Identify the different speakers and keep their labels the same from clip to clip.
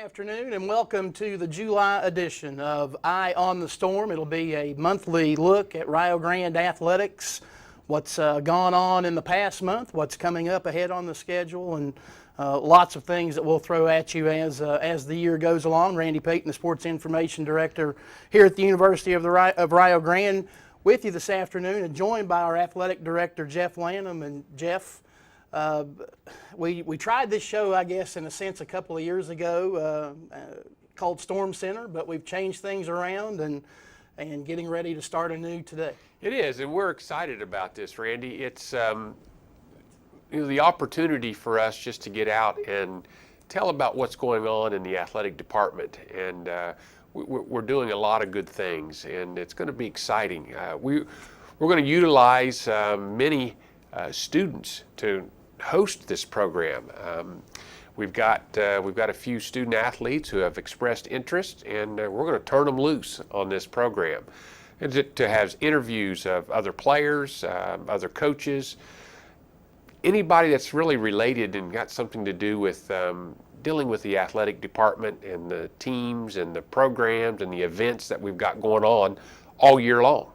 Speaker 1: afternoon and welcome to the July edition of Eye on the Storm. It'll be a monthly look at Rio Grande athletics, what's gone on in the past month, what's coming up ahead on the schedule, and lots of things that we'll throw at you as the year goes along. Randy Payton, the Sports Information Director here at the University of Rio Grande, with you this afternoon and joined by our Athletic Director, Jeff Lanham. And Jeff, we tried this show, I guess, in a sense a couple of years ago called Storm Center, but we've changed things around and getting ready to start anew today.
Speaker 2: It is, and we're excited about this, Randy. It's the opportunity for us just to get out and tell about what's going on in the athletic department, and we're doing a lot of good things, and it's going to be exciting. We're going to utilize many students to host this program. We've got a few student athletes who have expressed interest, and we're going to turn them loose on this program, and to have interviews of other players, other coaches, anybody that's really related and got something to do with dealing with the athletic department and the teams and the programs and the events that we've got going on all year long.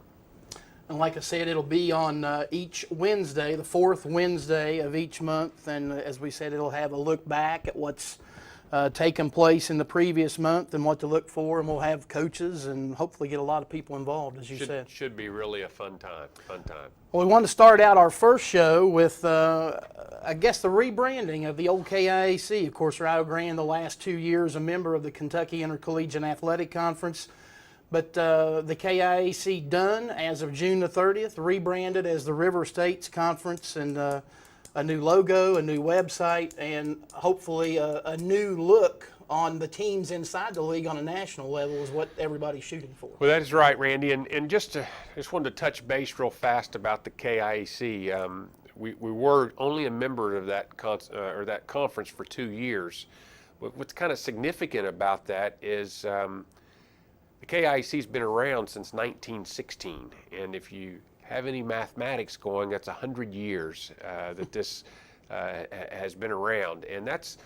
Speaker 1: And like I said, it'll be on each Wednesday, the fourth Wednesday of each month. And as we said, it'll have a look back at what's taken place in the previous month and what to look for. And we'll have coaches and hopefully get a lot of people involved, as you said.
Speaker 2: Should be really a fun time.
Speaker 1: Well, we wanted to start out our first show with, I guess, the rebranding of the old KIAC. Of course, Rio Grande, the last 2 years, a member of the Kentucky Intercollegiate Athletic Conference. But the KIAC done as of June the 30th, rebranded as the River States Conference, and a new logo, a new website, and hopefully a new look on the teams inside the league on a national level is what everybody's shooting for.
Speaker 2: Well, that is right, Randy. And just wanted to touch base real fast about the KIAC. We were only a member of that conference for 2 years. What's kind of significant about that is the KIAC's been around since 1916, and if you have any mathematics going, that's 100 years that this has been around, and that's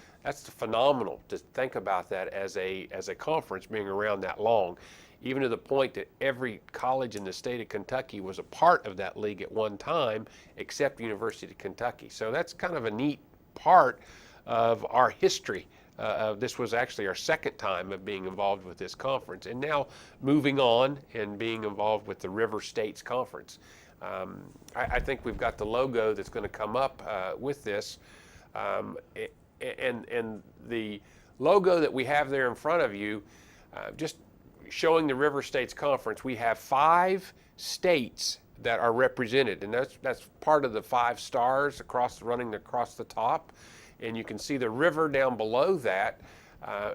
Speaker 2: phenomenal to think about that as a conference being around that long, even to the point that every college in the state of Kentucky was a part of that league at one time, except University of Kentucky. So that's kind of a neat part of our history. This was actually our second time of being involved with this conference, and now moving on and being involved with the River States Conference. I think we've got the logo that's going to come up with this, and the logo that we have there in front of you, just showing the River States Conference. We have 5 states that are represented, and that's part of the 5 stars running across the top. And you can see the river down below that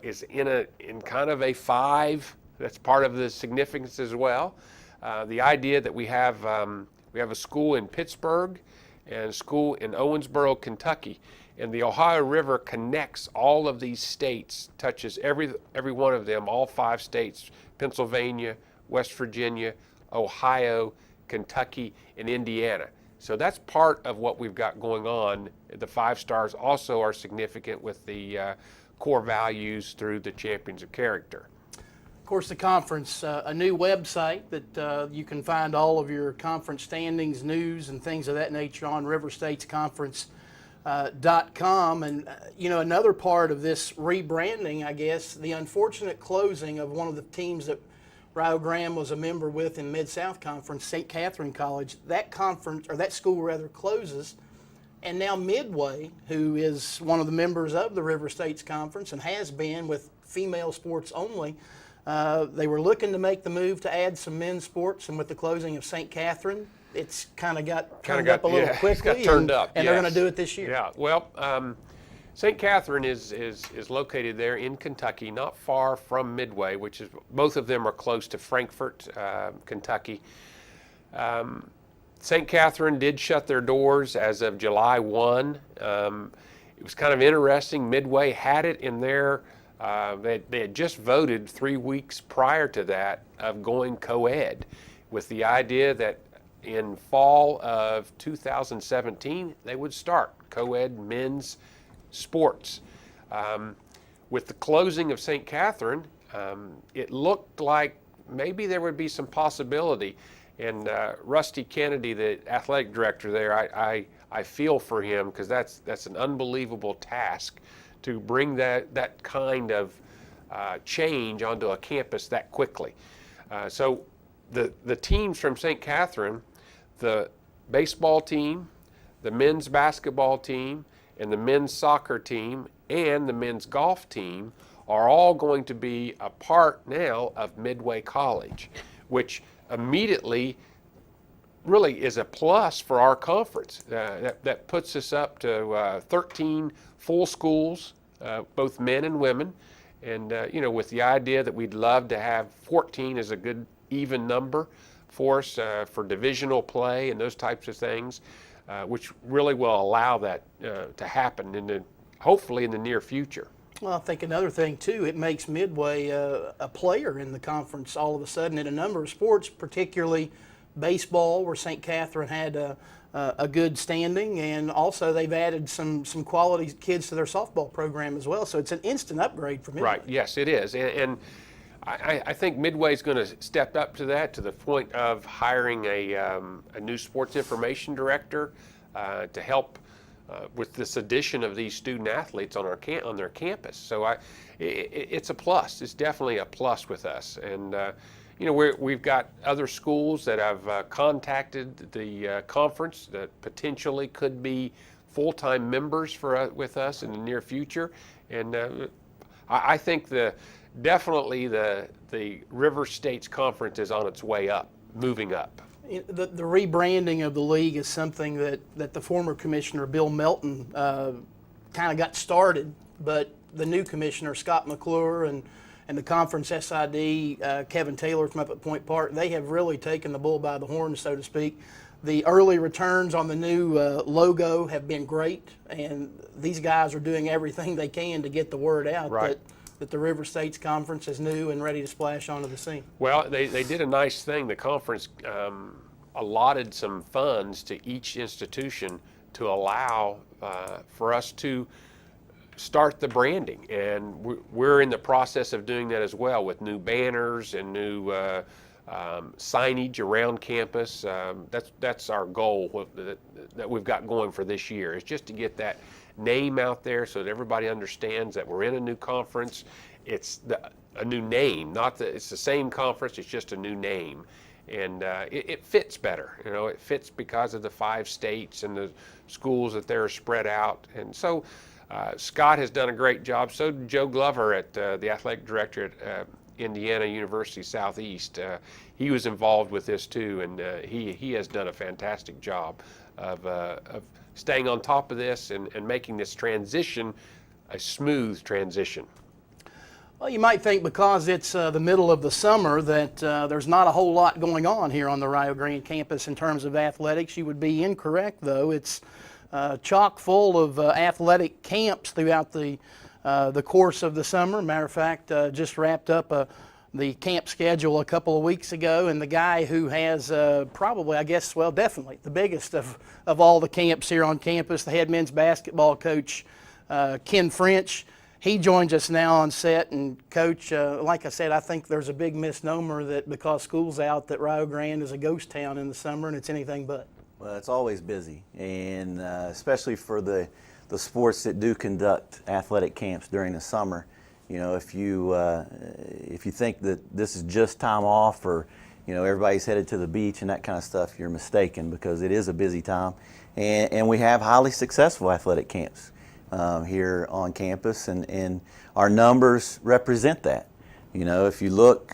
Speaker 2: is in kind of a 5. That's part of the significance as well. The idea that we have a school in Pittsburgh and a school in Owensboro, Kentucky, and the Ohio River connects all of these states, touches every one of them, all 5 states: Pennsylvania, West Virginia, Ohio, Kentucky, and Indiana. So that's part of what we've got going on. The 5 stars also are significant with the core values through the Champions of Character.
Speaker 1: Of course, the conference, a new website that you can find all of your conference standings, news, and things of that nature on riverstatesconference.com. And, another part of this rebranding, I guess, the unfortunate closing of one of the teams that Rio Grande was a member with in Mid-South Conference, St. Catherine College. That conference, or that school rather, closes, and now Midway, who is one of the members of the River States Conference and has been with female sports only, they were looking to make the move to add some men's sports, and with the closing of St. Catherine, it's kind of got turned up a little quickly.
Speaker 2: It's got turned up,
Speaker 1: and
Speaker 2: yes.
Speaker 1: They're going to do it this year.
Speaker 2: Yeah, well, St. Catherine is located there in Kentucky, not far from Midway, which is, both of them are close to Frankfort, Kentucky. St. Catherine did shut their doors as of July 1. It was kind of interesting. Midway had it in their, they had just voted 3 weeks prior to that of going co-ed, with the idea that in fall of 2017 they would start co-ed men's sports. with the closing of St. Catherine, it looked like maybe there would be some possibility. And Rusty Kennedy, the athletic director there, I feel for him, because that's an unbelievable task to bring that kind of change onto a campus that quickly. So the teams from St. Catherine, the baseball team, the men's basketball team, and the men's soccer team, and the men's golf team are all going to be a part now of Midway College, which immediately really is a plus for our conference. That puts us up to 13 full schools, both men and women, and with the idea that we'd love to have 14 as a good even number for us for divisional play and those types of things, which really will allow that to happen hopefully in the near future.
Speaker 1: Well, I think another thing too, it makes Midway a player in the conference all of a sudden in a number of sports, particularly baseball, where St. Catherine had a good standing, and also they've added some quality kids to their softball program as well. So it's an instant upgrade for Midway.
Speaker 2: Right. Yes, it is, and I think Midway is going to step up to that, to the point of hiring a new sports information director to help with this addition of these student athletes on their campus. So it's a plus. It's definitely a plus with us. And we've got other schools that have contacted the conference that potentially could be full-time members with us in the near future. And I think definitely the River States Conference is on its way up, moving up.
Speaker 1: The rebranding of the league is something that the former commissioner, Bill Melton, kind of got started, but the new commissioner, Scott McClure, and the conference SID, Kevin Taylor from up at Point Park, they have really taken the bull by the horns, so to speak. The early returns on the new logo have been great, and these guys are doing everything they can to get the word out that the River States Conference is new and ready to splash onto the scene.
Speaker 2: Well, they did a nice thing. The conference allotted some funds to each institution to allow for us to start the branding, and we're in the process of doing that as well, with new banners and new signage around campus. That's our goal that we've got going for this year, is just to get that name out there so that everybody understands that we're in a new conference. It's a new name, it's the same conference, it's just a new name. And it fits better, it fits because of the 5 states and the schools that they're spread out. And so Scott has done a great job. So did Joe Glover, at the athletic director at Indiana University Southeast. He was involved with this too, and he has done a fantastic job of staying on top of this and making this transition a smooth transition.
Speaker 1: Well, you might think because it's the middle of the summer that there's not a whole lot going on here on the Rio Grande campus in terms of athletics. You would be incorrect, though. It's chock full of athletic camps throughout the course of the summer. Matter of fact, just wrapped up the camp schedule a couple of weeks ago, and the guy who has probably, definitely the biggest of all the camps here on campus, the head men's basketball coach, Ken French, he joins us now on set. And Coach, like I said, I think there's a big misnomer that because school's out that Rio Grande is a ghost town in the summer, and it's anything but.
Speaker 3: Well, it's always busy, and especially for the sports that do conduct athletic camps during the summer. If you think that this is just time off, or everybody's headed to the beach and that kind of stuff, you're mistaken, because it is a busy time, and we have highly successful athletic camps here on campus, and our numbers represent that. If you look,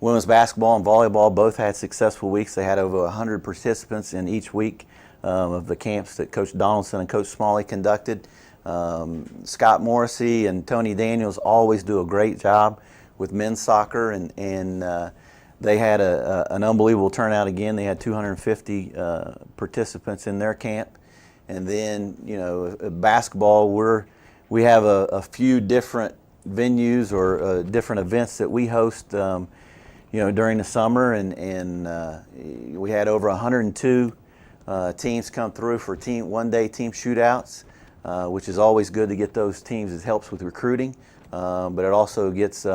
Speaker 3: women's basketball and volleyball both had successful weeks. They had over 100 participants in each week of the camps that Coach Donaldson and Coach Smalley conducted. Scott Morrissey and Tony Daniels always do a great job with men's soccer, and they had an unbelievable turnout again. They had 250 participants in their camp. And then, basketball, we have a few different venues or different events that we host, during the summer, and we had over 102 teams come through for one-day team shootouts. which is always good to get those teams. It helps with recruiting, but it also gets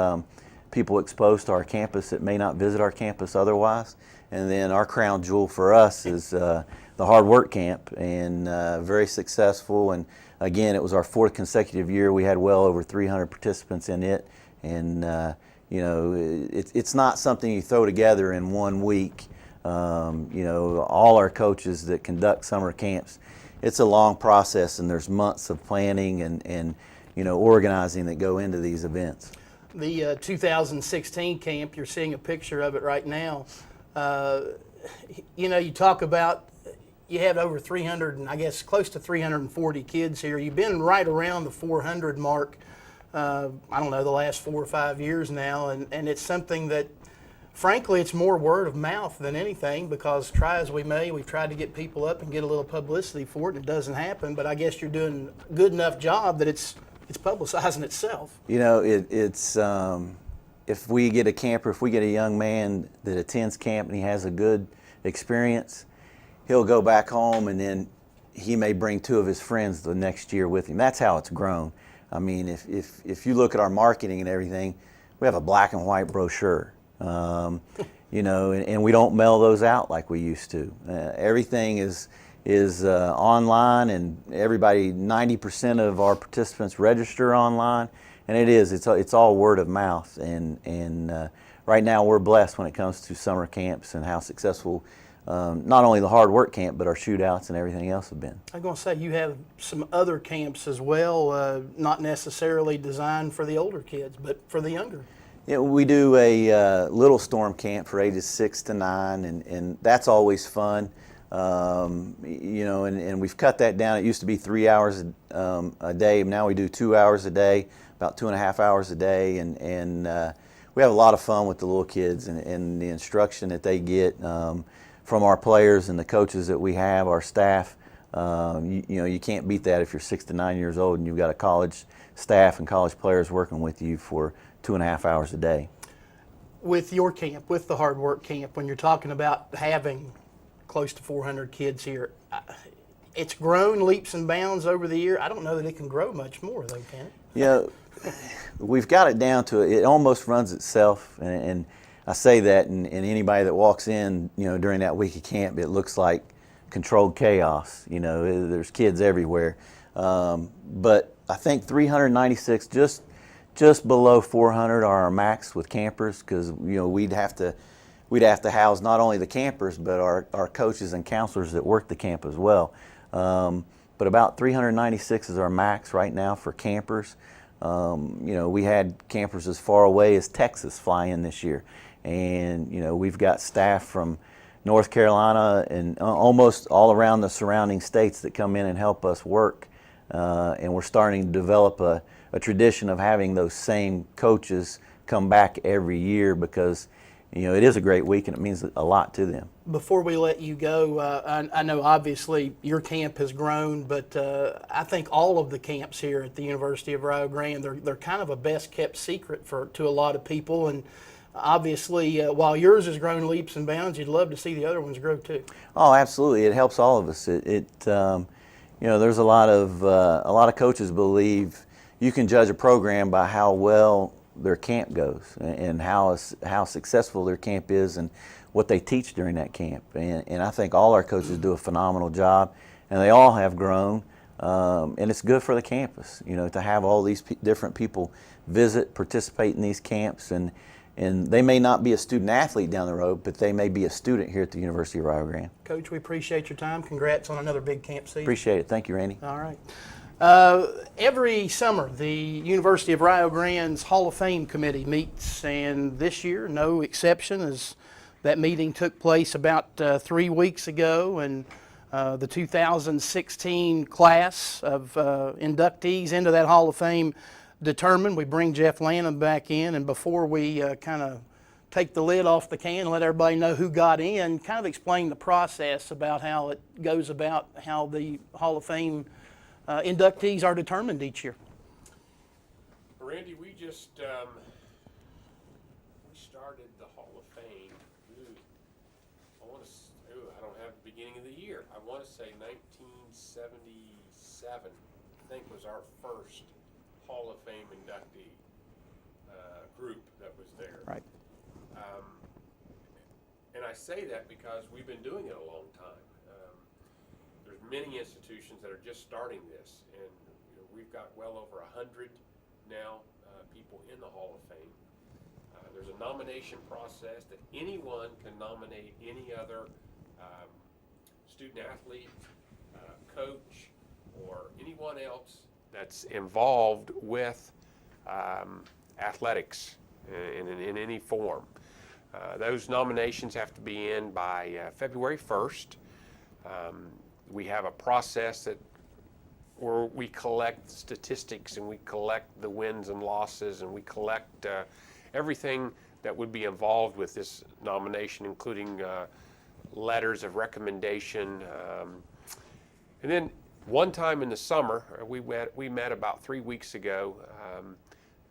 Speaker 3: people exposed to our campus that may not visit our campus otherwise. And then our crown jewel for us is the Hard Work Camp, and very successful. And again, it was our 4th consecutive year. We had well over 300 participants in it, and you know, it's not something you throw together in 1 week. You know, all our coaches that conduct summer camps, it's a long process, and there's months of planning and you know, organizing that go into these events.
Speaker 1: The 2016 camp, you're seeing a picture of it right now. You know, you talk about, you have over 300, and I guess close to 340 kids here. You've been right around the 400 mark, I don't know, the last 4 or 5 years now, and it's something that, frankly, it's more word of mouth than anything, because try as we may, we've tried to get people up and get a little publicity for it, and it doesn't happen. But I guess you're doing a good enough job that it's publicizing itself.
Speaker 3: You know, it's if we get a camper, if we get a young man that attends camp and he has a good experience, he'll go back home, and then he may bring 2 of his friends the next year with him. That's how it's grown. I mean, if you look at our marketing and everything, we have a black and white brochure. You know, and we don't mail those out like we used to. Everything is online, and everybody, 90% of our participants register online, and it's all word of mouth. And right now we're blessed when it comes to summer camps and how successful not only the Hard Work Camp, but our shootouts and everything else have been.
Speaker 1: I'm going to say, you have some other camps as well, not necessarily designed for the older kids, but for the younger.
Speaker 3: Yeah, we do a little storm camp for ages 6 to 9, and that's always fun. You know, and we've cut that down. It used to be 3 hours a day. Now we do 2 hours a day, about 2.5 hours a day, and we have a lot of fun with the little kids and the instruction that they get from our players and the coaches that we have, our staff. You know, you can't beat that if you're 6 to 9 years old and you've got a college staff and college players working with you for 2.5 hours a day.
Speaker 1: With your camp, with the Hard Work Camp, when you're talking about having close to 400 kids here, it's grown leaps and bounds over the year. I don't know that it can grow much more, though, can it?
Speaker 3: Yeah, we've got it down to it almost runs itself, and I say that, and anybody that walks in, you know, during that week of camp, it looks like controlled chaos. You know, there's kids everywhere, but I think 396, just below 400 are our max with campers, because you know we'd have to house not only the campers but our coaches and counselors that work the camp as well. But about 396 is our max right now for campers. You know, we had campers as far away as Texas fly in this year, and you know we've got staff from North Carolina and almost all around the surrounding states that come in and help us work, and we're starting to develop a tradition of having those same coaches come back every year, because you know it is a great week and it means a lot to them.
Speaker 1: Before we let you go, I know obviously your camp has grown, but I think all of the camps here at the University of Rio Grande, they're kind of a best kept secret to a lot of people, and obviously while yours has grown leaps and bounds, you'd love to see the other ones grow too.
Speaker 3: Oh, absolutely! It helps all of us. You know, there's a lot of coaches believe you can judge a program by how well their camp goes and how successful their camp is and what they teach during that camp. And I think all our coaches do a phenomenal job, and they all have grown. And it's good for the campus, you know, to have all these different people visit, participate in these camps, and they may not be a student athlete down the road, but they may be a student here at the University of Rio Grande.
Speaker 1: Coach, we appreciate your time. Congrats on another big camp season.
Speaker 3: Appreciate it. Thank you, Randy.
Speaker 1: All right. Every summer, the University of Rio Grande's Hall of Fame committee meets, and this year, no exception, as that meeting took place about 3 weeks ago, and the 2016 class of inductees into that Hall of Fame determined. We bring Jeff Lanham back in, and before we kind of take the lid off the can and let everybody know who got in, kind of explain the process about how it goes about, how the Hall of Fame inductees are determined each year.
Speaker 2: Randy, we just we started the Hall of Fame. I don't have the beginning of the year. I want to say 1977. I think, was our first Hall of Fame inductee group that was there.
Speaker 1: Right.
Speaker 2: And I say that because we've been doing it a long time. There's many institutions that are just starting this, and we've got well over 100 now people in the Hall of Fame. There's a nomination process that anyone can nominate any other student athlete, coach, or anyone else that's involved with athletics in any form. Those nominations have to be in by February 1st. We have a process where we collect statistics, and we collect the wins and losses, and we collect everything that would be involved with this nomination, including letters of recommendation. And then one time in the summer, we met about 3 weeks ago.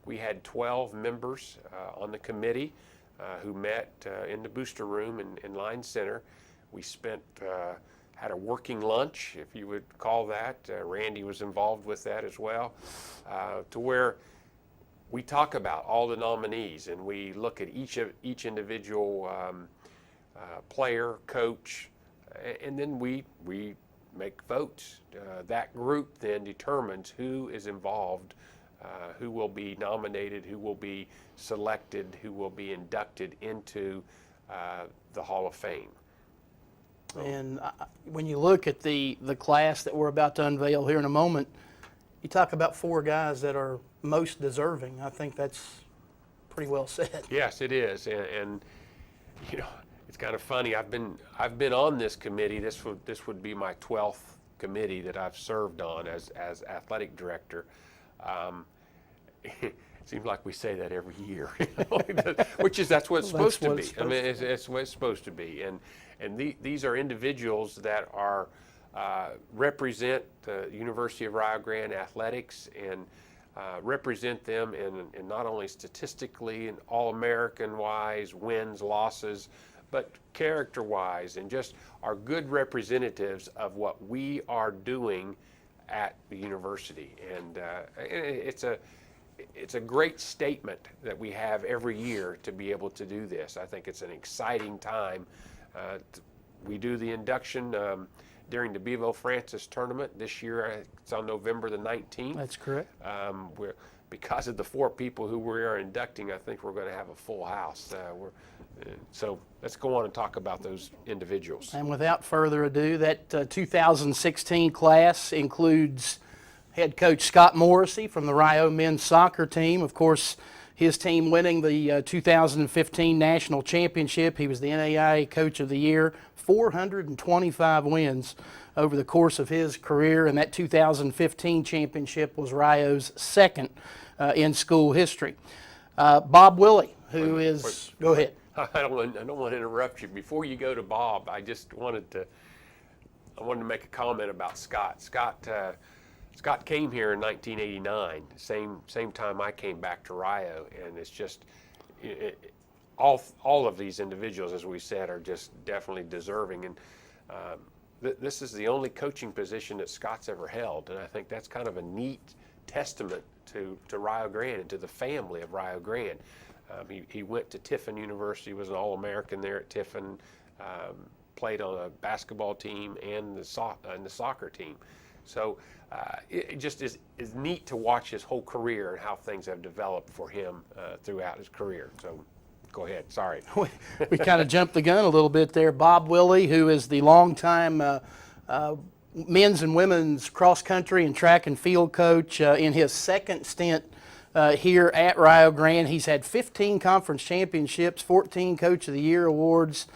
Speaker 2: We had 12 members on the committee who met in the booster room in Line Center. We had a working lunch, if you would call that. Randy was involved with that as well, to where we talk about all the nominees, and we look at each individual player, coach, and then we make votes. That group then determines who is involved, who will be nominated, who will be selected, who will be inducted into the Hall of Fame.
Speaker 1: And when you look at the class that we're about to unveil here in a moment, you talk about 4 guys that are most deserving. I think that's pretty well said.
Speaker 2: Yes, it is, and it's kind of funny. I've been on this committee. This would be my 12th committee that I've served on as athletic director. It seems like we say that every year, that's what it's supposed to be. I mean, it's what it's supposed to be, and these are individuals that are represent the University of Rio Grande athletics, and represent them in not only statistically and All-American wise, wins, losses, but character wise, and just are good representatives of what we are doing at the university. And it's a great statement that we have every year to be able to do this. I think it's an exciting time. We do the induction during the Bevo Francis tournament. This year it's on November the 19th.
Speaker 1: That's correct.
Speaker 2: Because of the 4 people who we are inducting, I think we're going to have a full house. So let's go on and talk about those individuals.
Speaker 1: And without further ado, that 2016 class includes head coach Scott Morrissey from the Rio men's soccer team. Of course, his team winning the 2015 national championship. He was the NAIA Coach of the Year, 425 wins over the course of his career, and that 2015 championship was Rio's second in school history. Bob Willie, who is, go ahead.
Speaker 2: I don't want to interrupt you. Before you go to Bob, I wanted to make a comment about Scott. Scott came here in 1989, same time I came back to Rio, and it's just all of these individuals, as we said, are just definitely deserving. And this is the only coaching position that Scott's ever held, and I think that's kind of a neat testament to Rio Grande and to the family of Rio Grande. He went to Tiffin University, was an All-American there at Tiffin, played on a basketball team and the soccer team. So it just is neat to watch his whole career and how things have developed for him throughout his career. So go ahead, sorry.
Speaker 1: We kind of jumped the gun a little bit there. Bob Willie, who is the longtime men's and women's cross country and track and field coach, in his second stint here at Rio Grande. He's had 15 conference championships, 14 Coach of the Year awards,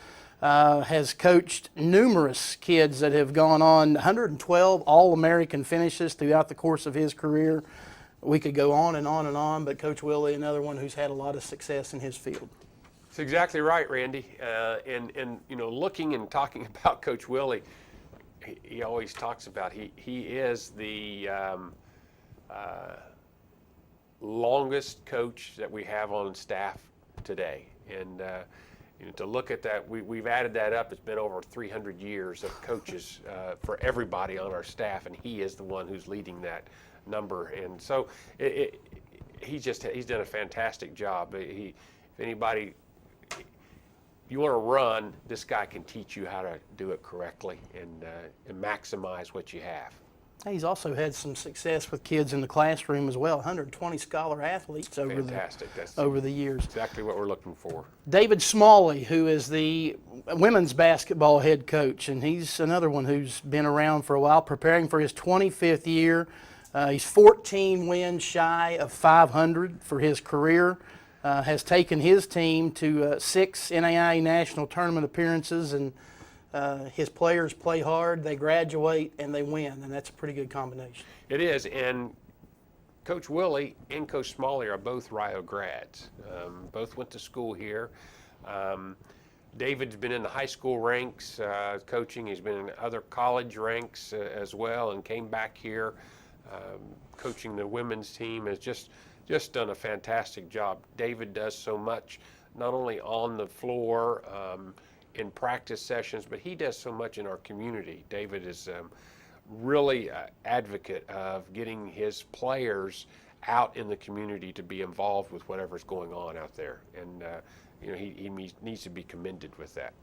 Speaker 1: has coached numerous kids that have gone on 112 All-American finishes throughout the course of his career. We could go on and on and on, but Coach Willie, another one who's had a lot of success in his field.
Speaker 2: That's exactly right, Randy. And looking and talking about Coach Willie, he always talks about he is the longest coach that we have on staff today. And to look at that, we've added that up. It's been over 300 years of coaches for everybody on our staff, and he is the one who's leading that number. And so he's done a fantastic job. If anybody, you want to run, this guy can teach you how to do it correctly and maximize what you have.
Speaker 1: He's also had some success with kids in the classroom as well. 120 scholar athletes over the years.
Speaker 2: Exactly what we're looking for.
Speaker 1: David Smalley, who is the women's basketball head coach, and he's another one who's been around for a while, preparing for his 25th year. He's 14 wins shy of 500 for his career. Has taken his team to 6 NAIA national tournament appearances, and his players play hard, they graduate, and they win, and that's a pretty good combination.
Speaker 2: It is, and Coach Willie and Coach Smalley are both Rio grads. Both went to school here. David's been in the high school ranks coaching. He's been in other college ranks as well, and came back here coaching the women's team. Has just done a fantastic job. David does so much, not only on the floor, in practice sessions, but he does so much in our community. David is really an advocate of getting his players out in the community to be involved with whatever's going on out there, and he needs to be commended with that.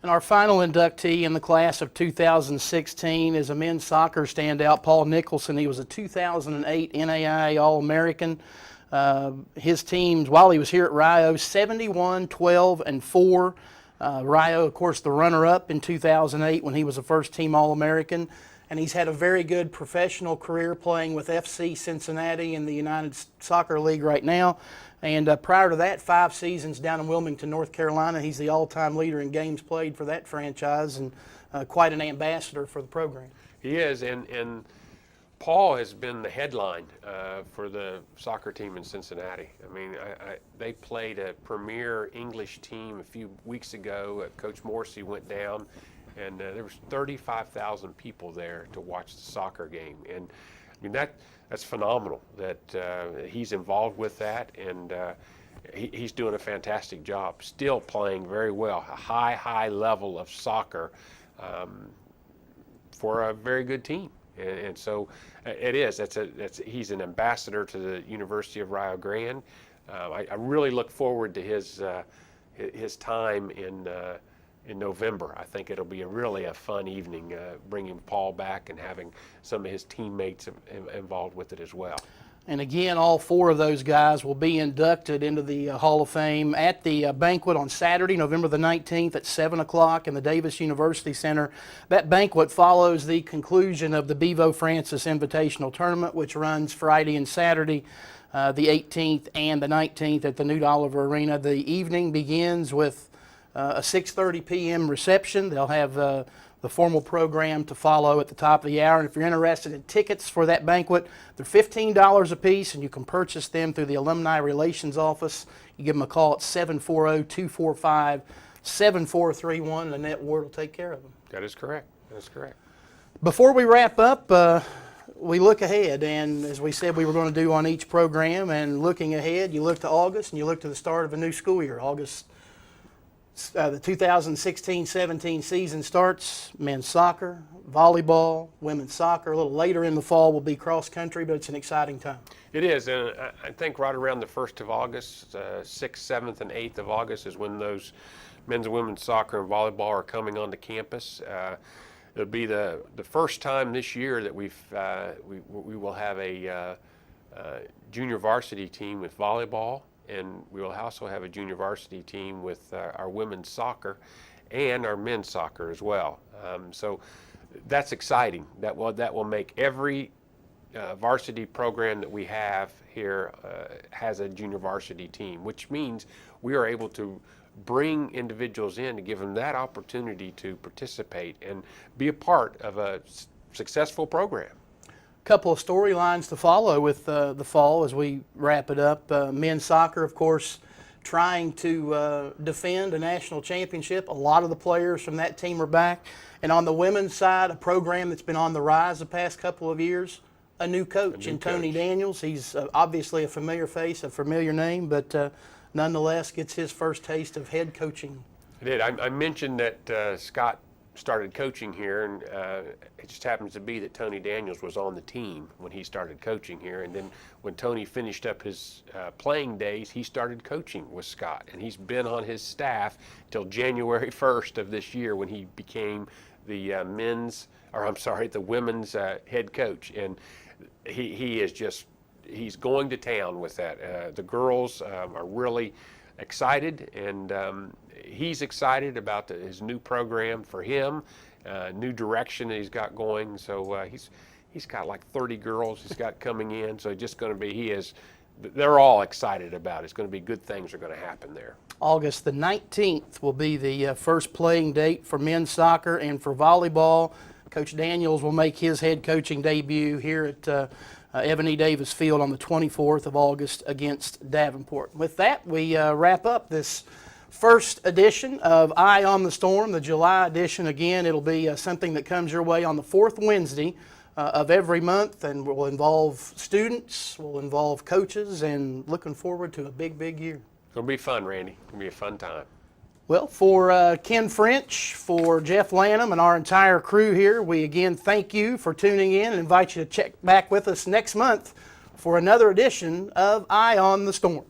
Speaker 1: And our final inductee in the class of 2016 is a men's soccer standout, Paul Nicholson. He was a 2008 NAIA All-American. His teams, while he was here at Rio, 71, 12, and 4. Rio, of course, the runner-up in 2008 when he was a first-team All-American. And he's had a very good professional career playing with FC Cincinnati in the United Soccer League right now. And prior to that, 5 seasons down in Wilmington, North Carolina. He's the all-time leader in games played for that franchise, and quite an ambassador for the program.
Speaker 2: He is, and Paul has been the headline for the soccer team in Cincinnati. I mean, they played a premier English team a few weeks ago. Coach Morrissey went down, and there was 35,000 people there to watch the soccer game. And I mean, that's phenomenal that he's involved with that, and he's doing a fantastic job. Still playing very well, a high level of soccer for a very good team. And so it is. He's an ambassador to the University of Rio Grande. I really look forward to his time in November. I think it'll be a fun evening, bringing Paul back and having some of his teammates involved with it as well.
Speaker 1: And again, all 4 of those guys will be inducted into the Hall of Fame at the banquet on Saturday, November the 19th at 7 o'clock in the Davis University Center. That banquet follows the conclusion of the Bevo Francis Invitational Tournament, which runs Friday and Saturday, the 18th and the 19th at the Newt Oliver Arena. The evening begins with a 6:30 p.m. reception. They'll have the formal program to follow at the top of the hour. And if you're interested in tickets for that banquet, they're $15 a piece, and you can purchase them through the Alumni Relations Office. You give them a call at 740-245-7431, and Annette Ward will take care of them.
Speaker 2: That is correct. That is correct.
Speaker 1: Before we wrap up, we look ahead, and as we said we were going to do on each program, and looking ahead, you look to August and you look to the start of a new school year. August, the 2016-17 season starts. Men's soccer, volleyball, women's soccer. A little later in the fall will be cross country, but it's an exciting time.
Speaker 2: It is, and I think right around the 1st of August, 6th, 7th, and 8th of August is when those men's and women's soccer and volleyball are coming onto campus. It'll be the first time this year that we will have a junior varsity team with volleyball, and we will also have a junior varsity team with our women's soccer and our men's soccer as well. So that's exciting. That will make every varsity program that we have here has a junior varsity team, which means we are able to bring individuals in to give them that opportunity to participate and be a part of a successful program.
Speaker 1: Couple of storylines to follow with the fall as we wrap it up. Men's soccer, of course, trying to defend a national championship. A lot of the players from that team are back. And on the women's side, a program that's been on the rise the past couple of years, a new coach in Tony Daniels. He's obviously a familiar face, a familiar name, but nonetheless gets his first taste of head coaching.
Speaker 2: I did. I mentioned that Scott started coaching here, and it just happens to be that Tony Daniels was on the team when he started coaching here. And then when Tony finished up his playing days, he started coaching with Scott, and he's been on his staff till January 1st of this year when he became the women's head coach. And he is just, he's going to town with that. The girls are really excited, and he's excited about his new program for him, new direction that he's got going. So he's got like 30 girls he's got coming in. So just going to be, they're all excited about it. It's going to be good things are going to happen there. August
Speaker 1: the 19th will be the first playing date for men's soccer, and for volleyball, Coach Daniels will make his head coaching debut here at Evan E. Davis Field on the 24th of August against Davenport. With that, we wrap up this first edition of Eye on the Storm, the July edition. Again, it'll be something that comes your way on the fourth Wednesday of every month, and will involve students, will involve coaches, and looking forward to a big, big year.
Speaker 2: It's going to be fun, Randy. It's going to be a fun time.
Speaker 1: Well, for Ken French, for Jeff Lanham, and our entire crew here, we again thank you for tuning in and invite you to check back with us next month for another edition of Eye on the Storm.